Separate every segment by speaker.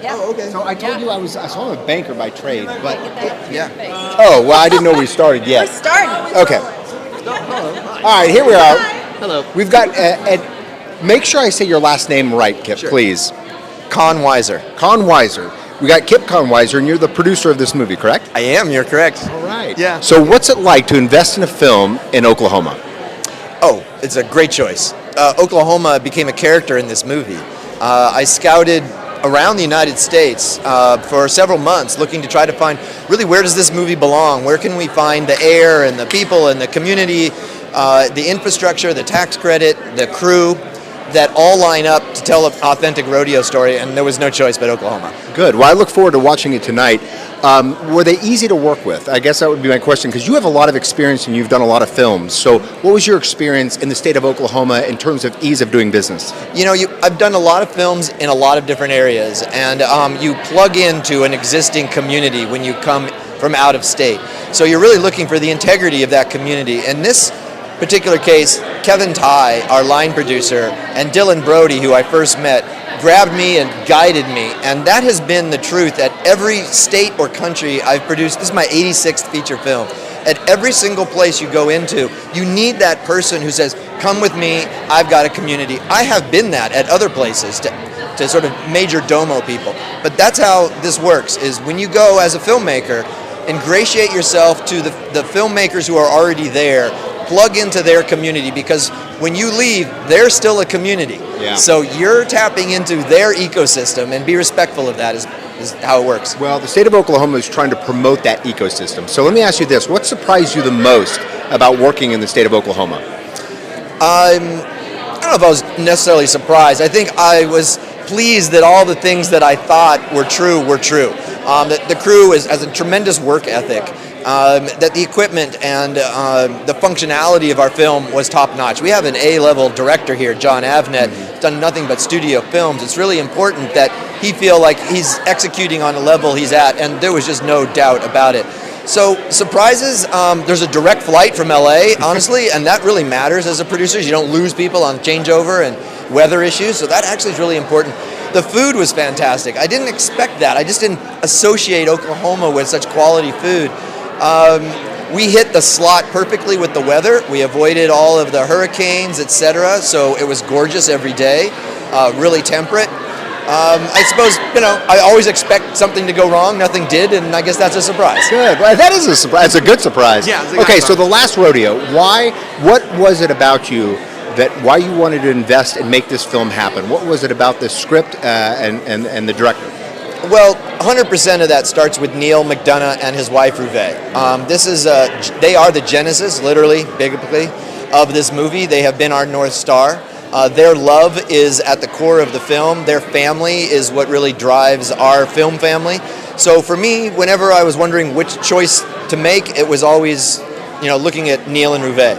Speaker 1: Yeah.
Speaker 2: Oh, okay.
Speaker 3: So I told you I saw I'm a banker by trade, but
Speaker 2: Yeah.
Speaker 3: oh well, I didn't know we started yet.
Speaker 1: We're starting.
Speaker 3: Okay. All right, here we are.
Speaker 2: Hello.
Speaker 3: We've got make sure I say your last name right, Kip,
Speaker 2: Sure.
Speaker 3: please.
Speaker 2: Konwiser.
Speaker 3: Konwiser. We got Kip Konwiser, and you're the producer of this movie, correct?
Speaker 2: I am. You're correct.
Speaker 3: All right.
Speaker 2: Yeah.
Speaker 3: So what's it like to invest in a film in Oklahoma?
Speaker 2: Oh, it's a great choice. Oklahoma became a character in this movie. I scouted around the United States for several months looking to try to find really where does this movie belong? Where can we find the air and the people and the community, the infrastructure, the tax credit, the crew that all line up to tell an authentic rodeo story, and there was no choice but Oklahoma.
Speaker 3: Good. Well, I look forward to watching it tonight. Were they easy to work with? I guess that would be my question, because you have a lot of experience and you've done a lot of films. So what was your experience in the state of Oklahoma in terms of ease of doing business?
Speaker 2: You know, I've done a lot of films in a lot of different areas, and you plug into an existing community when you come from out of state. So you're really looking for the integrity of that community. In this particular case, Kevin Ty, our line producer, and Dylan Brody, who I first met, grabbed me and guided me, and that has been the truth at every state or country I've produced. This is my 86th feature film. At every single place you go into, you need that person who says, come with me, I've got a community. I have been that at other places to sort of major domo people. But that's how this works, is when you go as a filmmaker, ingratiate yourself to the filmmakers who are already there, plug into their community, because when you leave, they're still a community.
Speaker 3: Yeah.
Speaker 2: So you're tapping into their ecosystem, and be respectful of that is how it works.
Speaker 3: Well, the state of Oklahoma is trying to promote that ecosystem. So let me ask you this. What surprised you the most about working in the state of Oklahoma?
Speaker 2: I don't know if I was necessarily surprised. I think I was pleased that all the things that I thought were true were true. That the crew has a tremendous work ethic. That the equipment and the functionality of our film was top-notch. We have an A-level director here, Jon Avnet, done nothing but studio films. It's really important that he feel like he's executing on a level he's at, and there was just no doubt about it. So, surprises, there's a direct flight from LA, honestly, and that really matters as a producer. You don't lose people on changeover and weather issues, so that actually is really important. The food was fantastic. I didn't expect that. I just didn't associate Oklahoma with such quality food. We hit the slot perfectly with the weather. We avoided all of the hurricanes, etc. So it was gorgeous every day, really temperate. I suppose, I always expect something to go wrong. Nothing did, and I guess that's a surprise.
Speaker 3: Good. Well, that is a surprise. It's a good surprise.
Speaker 2: Yeah, it's a good
Speaker 3: okay, so
Speaker 2: surprise.
Speaker 3: the Last Rodeo. What was it about you why you wanted to invest and make this film happen? What was it about the script and the director?
Speaker 2: Well, 100% of that starts with Neal McDonough and his wife, Ruve. They are the genesis, literally, biblically, of this movie. They have been our North Star. Their love is at the core of the film. Their family is what really drives our film family. So for me, whenever I was wondering which choice to make, it was always, looking at Neal and Ruve.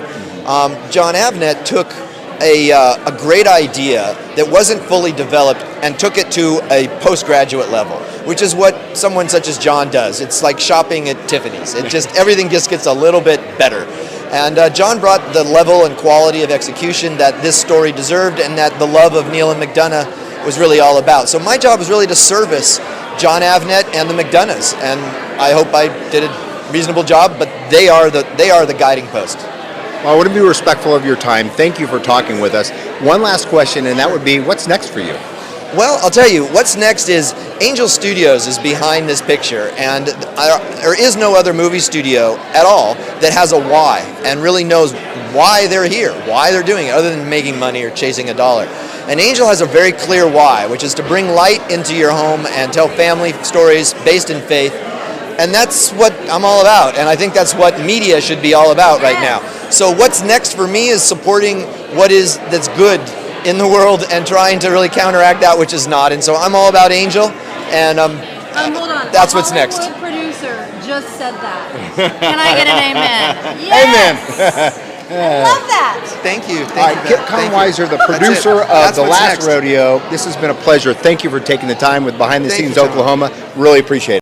Speaker 2: Jon Avnet took a great idea that wasn't fully developed and took it to a postgraduate level, which is what someone such as Jon does. It's like shopping at Tiffany's. Everything just gets a little bit better. And Jon brought the level and quality of execution that this story deserved, and that the love of Neal and McDonough was really all about. So my job was really to service Jon Avnet and the McDonoughs, and I hope I did a reasonable job, but they are the guiding post.
Speaker 3: Well, I want to be respectful of your time. Thank you for talking with us. One last question, and that would be, what's next for you?
Speaker 2: Well, I'll tell you, what's next is Angel Studios is behind this picture, and there is no other movie studio at all that has a why and really knows why they're here, why they're doing it, other than making money or chasing a dollar. And Angel has a very clear why, which is to bring light into your home and tell family stories based in faith. And that's what I'm all about, and I think that's what media should be all about right now. So what's next for me is supporting that's good in the world and trying to really counteract that which is not. And so I'm all about Angel, and
Speaker 1: hold on.
Speaker 2: that's what's next.
Speaker 1: The producer just said that. Can I get an amen? Yes.
Speaker 3: Amen.
Speaker 1: Love that.
Speaker 2: Thank you.
Speaker 3: All right, Kip Konwiser, the producer of The Last Rodeo. This has been a pleasure. Thank you for taking the time with Behind the Scenes Oklahoma. Really appreciate it.